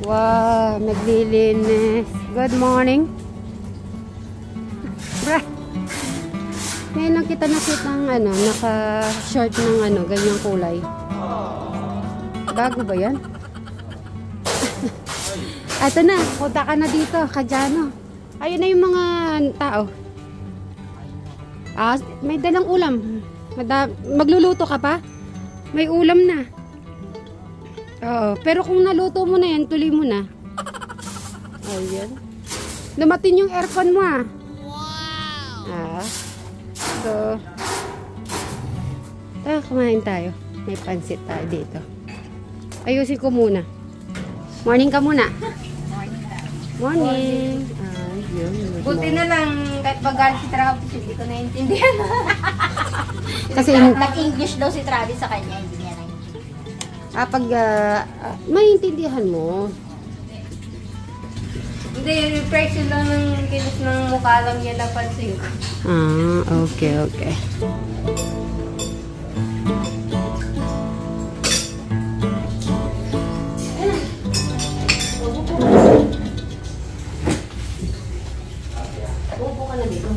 Wow, naglilinis. Good morning. Bra. Ngayon lang kita nakita ng ano, naka-short ng ano, ganyang kulay. Bago ba yan? Ito na, punta ka na dito, Kadyano. Ayun na yung mga tao. Ah, may dalang ulam. Magluluto ka pa? May ulam na. Oo, pero kung naluto mo na yan, tuloy mo na. Ayan. Dumating yung aircon mo ah. Wow! So, kumain tayo. May pansit tayo dito. Ayusin ko muna. Morning ka muna. Morning. Yun. Buti na lang, kahit bagal si Travis, hindi ko naiintindihan. Kasi nag-English daw si Travis sa kanya, hindi niya naiintindihan. pag maintindihan mo. Hindi, yung reflection lang ng kilos ng mukha lang niya napansin ko. Okay. Upo ka na dito.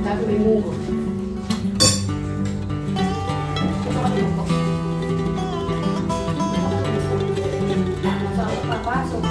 Sabi may mungo. Papasok.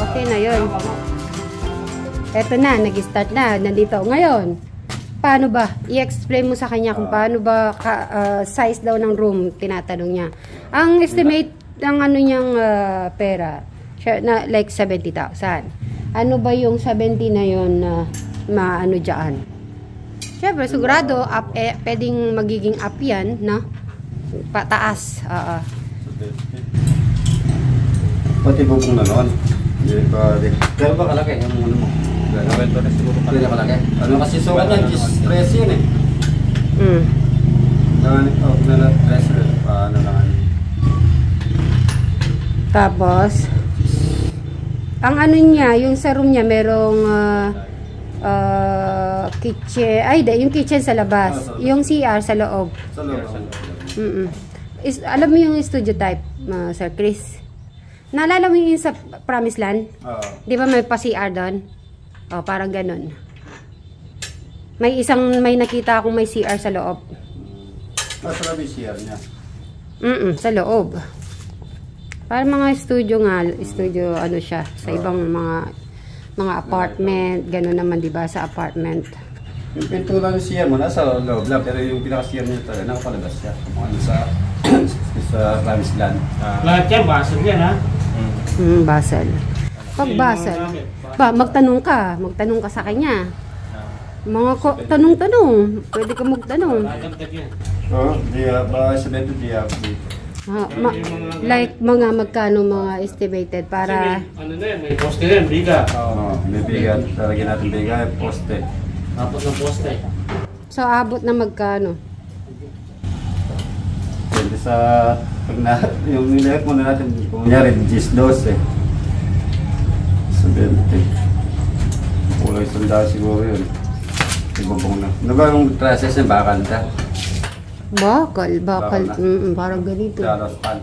Okay na yun. Eto na, nag-start na. Nandito. Ngayon, paano ba? I-explain mo sa kanya kung paano ba size daw ng room, tinatanong niya. Ang estimate ng ano niyang pera, na like 70,000. Ano ba yung 70 na yun na maano dyan? Siyempre, sigurado, pwedeng magiging up yan, no? Pataas. Pati bubong na noon. Pero ba kalaki yung muna mo? Nawento na siguro pa rin kalaki. Ano kasi sukat yan? 13 yun eh. Paano lang. Tapos, ang ano niya, yung sa room niya, merong kitchen. Ay, yung kitchen sa labas. Yung CR sa loob. Sa loob. Alam mo yung studio type, Sir Chris? Naalala mo yung sa Promised Land? Di ba may pa-CR doon? O, parang ganun. May nakita akong may CR sa loob. Sa loob yung CR niya? Sa loob. Parang mga studio nga, studio ano siya, sa ibang mga apartment, ganun naman, di ba, sa apartment. Yung pinto lang yung CR mo, nasa loob lang, pero yung pinaka-CR niya talaga, nakapalabas siya. Kung sa Promised Land. Lahat yan, Basel yan ha? Basel. Pag Basel, magtanong ka sa kanya. Mga tanong-tanong, pwede ka magtanong. Oo, ba sabihin ito diya dito. Like mga magkano mga estimated para ano na yan, may poste yan, biga. May bigat. Lalagyan natin bigat. Poste. Tapos ng poste. So, abot na magkano? Pwede sa... Pag na... Yung nilagay muna natin. Kung nangyari, 10-12. 70. Kulay sundal siguro yun. Ibabong na. Ano ba yung process niya? Bakal ka? Bakal. Bakal na. Parang ganito. Dalos pan.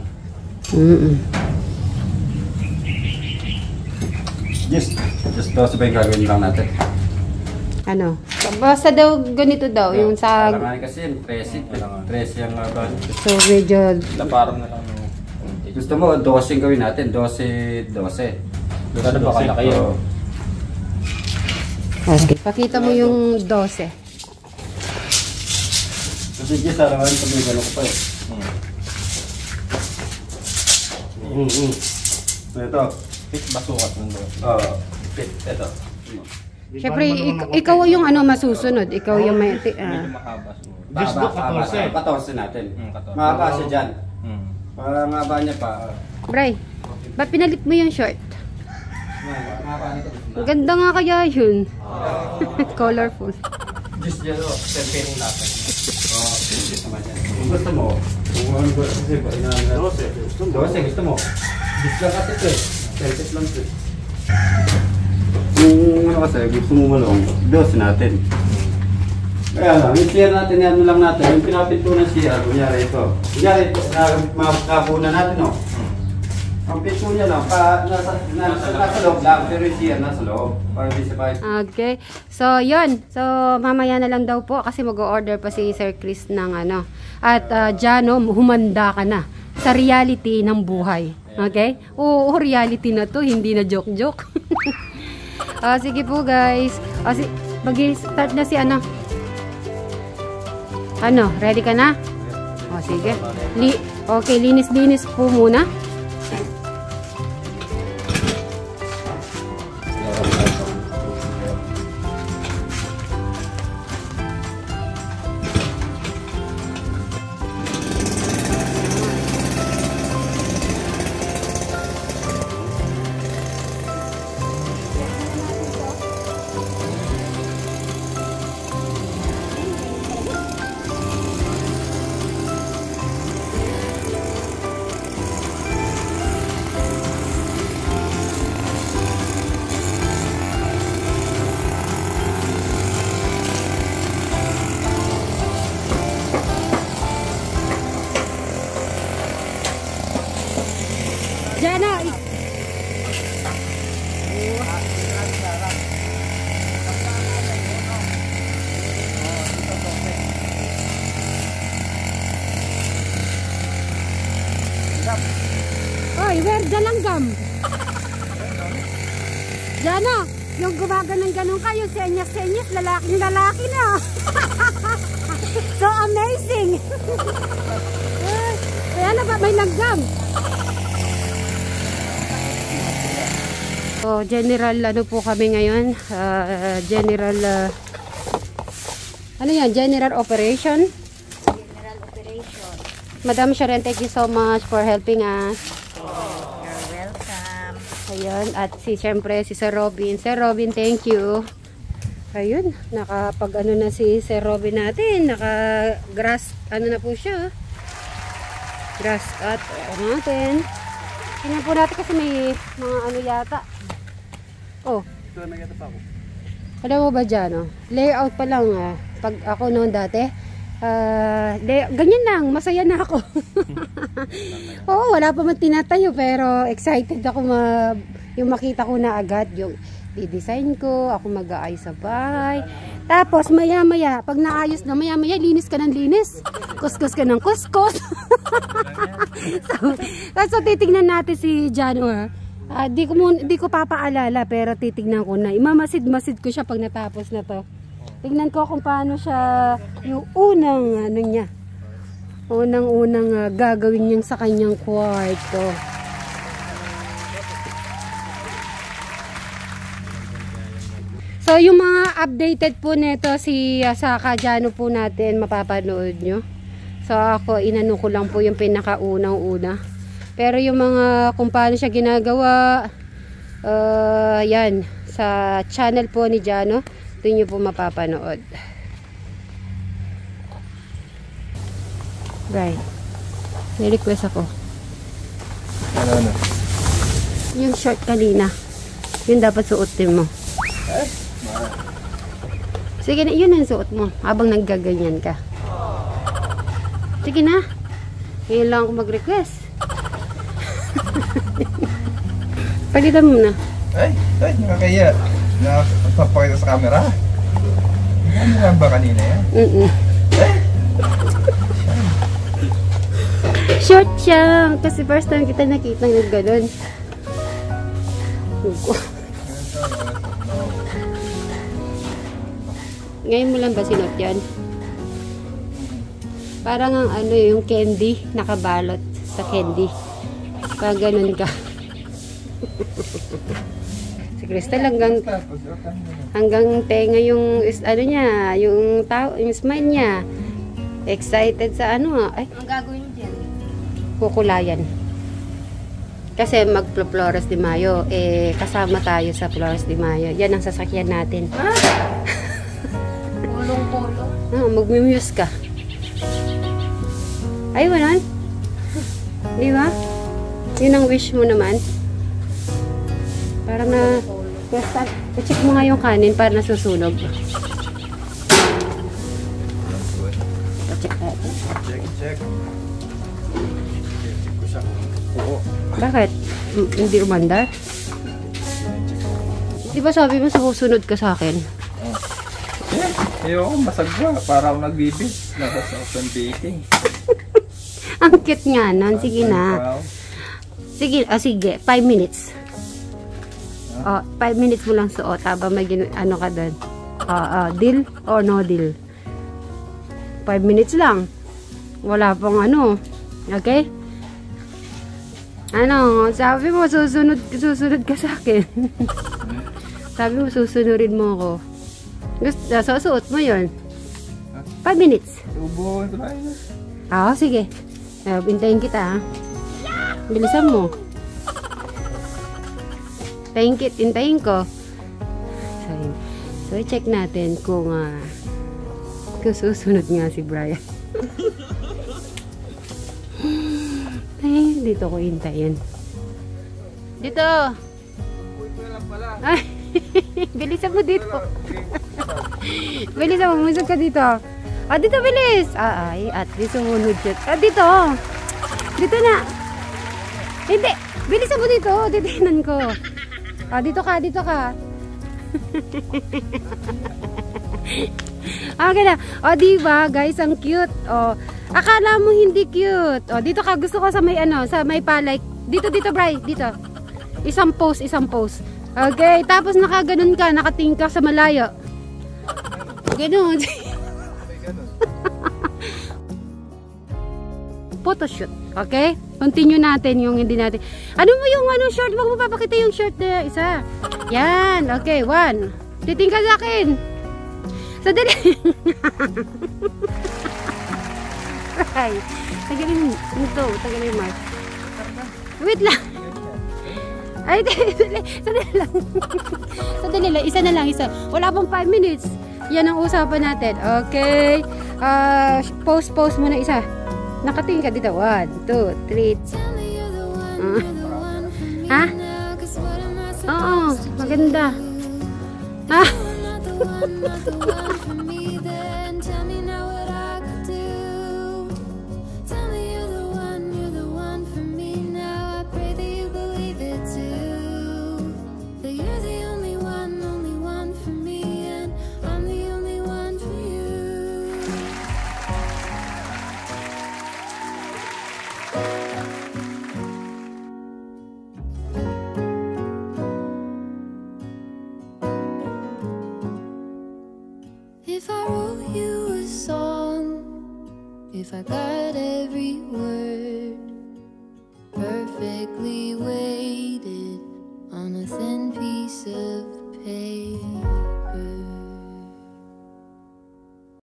Just 12 ba yung gagawin lang natin? Ano? Basta daw, ganito daw. Yung sa... Kailangan kasi yun, 13 yung So, medyo... Laparan na lang. gusto mo, 12 yung gawin natin. 12. Gano'n ba kalaki yun? Okay, pakita mo yung 12. Kasi just arawan pag may gano'n ko pa eh. Ito. Fit basukat nun doon. Oo. Fit. Ito. Siyempre, ikaw yung ano masusunod. Ikaw yung may... Medyo mahaba siguro. Just do 14. 14 natin. 14. Mahaba siya dyan. Para mahaba niya pa. Bray, ba't pinalit mo yung short? Mahaba nito. Ang ganda nga kaya yun. Colorful. Just dyan o. Tempening natin. Oo. Just naman yan. Kung gusto mo. Kung ano ba? Kasi ba? 12. Gusto mo. Just lang kasi ito eh. Tempet lang ito eh. Kung ano kasi, gusto mo malong, 12 natin. Kaya lang, yung share natin, yan lang natin, yung pinapinto ng share, kunyari ito. Kunyari ito, nakabunan natin, no? Ang pinto niya lang, nasa loob lang, pero yung share nasa loob. Para di sa kahit. Okay. So, yun. So, mamaya na lang daw po kasi mag-order pa si Sir Chris ng ano. At Jano, humanda ka na sa reality ng buhay. Okay? Oo, reality na to, hindi na joke-joke. Sige po guys. Mag-start na si ano. Ano, ready ka na? Sige. Okay, linis-linis po muna. Jana! Oy, where the langgam? Jana, yung gumaganon ganon kayo, senyas-senyas, lalaking-lalaki na. So amazing. Kaya na ba may langgam? So, general ano po kami ngayon? General ano yan? General operation? General operation. Madam Sharon, thank you so much for helping us. You're welcome. Ayun, at siyempre si Sir Robin. Sir Robin, thank you. Ayun, nakapag ano na si Sir Robin natin. Naka grass, ano na po siya. Grass cut natin. Tingnan po natin kasi may mga ano yata. Oh. Alam mo ba dyan, oh? Layout pa lang, pag ako noon dati, ganyan lang, masaya na ako. Oo, wala pa man tinatayo, pero excited ako yung makita ko na agad, yung di-design ko, ako mag-aayos sa bahay. Tapos, maya-maya, pag naayos na, maya-maya, linis ka ng linis. Kuskus ka ng kuskus. so, titignan natin si Jano, di ko papaalala, pero titignan ko na. Imamasid-masid ko siya pag natapos na to. Tignan ko kung paano siya, yung unang, ano niya, unang gagawin niya sa kanyang kwarto. So, yung mga updated po nito sa Kajano po natin, mapapanood nyo. So, ako, inano ko lang po yung pinakaunang-una. Pero yung mga kung paano siya ginagawa, yan. sa channel po ni Jano. Doon nyo po mapapanood. Right. May request ako. Ano? Yung short kanina. Yun dapat suotin mo. Sige na, yun ang suot mo. Habang naggaganyan ka. Sige na. Ngayon lang ako mag-request. Palitan mo na. Ay, nakakaya. Nakapapakita sa camera. Ano lang ba kanina yan? Short siya. Kasi first time kita nakita ng gano'n. Ngayon mo lang ba sinuot yan? Parang ang ano yung candy, nakabalot sa candy. Pag ganun ka. Si Crystal hanggang tenga yung ano niya, yung smile niya. Excited sa ano. Ay, Ang gagawin dyan? kukulayan. Kasi mag-Flores de Mayo, kasama tayo sa Flores de Mayo. Yan ang sasakyan natin. Pulong-pulong. Mag-muse ka. Ay, wala. Di ba? Yun ang wish mo naman. Parang na... Basta, check mo nga yung kanin para nasusunog. Check natin. Check. Bakit? Hindi umandar? Di ba sabi mo susunod ka sa akin? Ayoko, masagwa. Para ako nagbibis. Nasa open baking. Ang cute nga nun. Sige na. Sige, sige. 5 minutes. 5 minutes mo lang suot. Habang may ano ka doon. Deal or no deal? 5 minutes lang. Wala pang ano. Okay? Ano? Sabi mo, susunod ka sa akin. Sabi mo, susunodin mo ako. Susuot mo yun. 5 minutes. Tubo, try na. Oo, sige. Bintayin kita, ha? Bilisan mo. Hintayin ko. So, check natin kung susunod nga si Brian. Ay, dito ko hintayin. Dito! Ay, bilisan mo dito. Bilisan mo, musog ka dito. Dito bilis! Ay, at least sumunod siya. Dito! Dito na! Hindi! Bilisan mo dito! Titinan ko. Dito ka, dito ka. Okay na. Diba, guys, ang cute. Akala mo hindi cute. Dito ka, gusto ko sa may sa may palay. Dito, Bri, dito. Isang pose. Okay, tapos nakaganon ka, nakatingin ka sa malayo. Ganon. Photoshoot. Okay? Continue natin yung hindi natin. Ano mo yung short? Wag mo papakita yung short na isa. Yan. Okay, 1. Titingin ka sa akin. Sadali. Ay. Tagalin ito. Tagalin mo. Wait lang. Ay, sadali lang. Sadali lang. Isa na lang. Wala pang 5 minutes. Yan ang usapan natin. Okay. Pause mo na isa. Nakatingin ka dito. 1, 2, 3. Ha? Oo. Maganda. Ha? If I wrote you a song, if I got every word perfectly weighted on a thin piece of paper,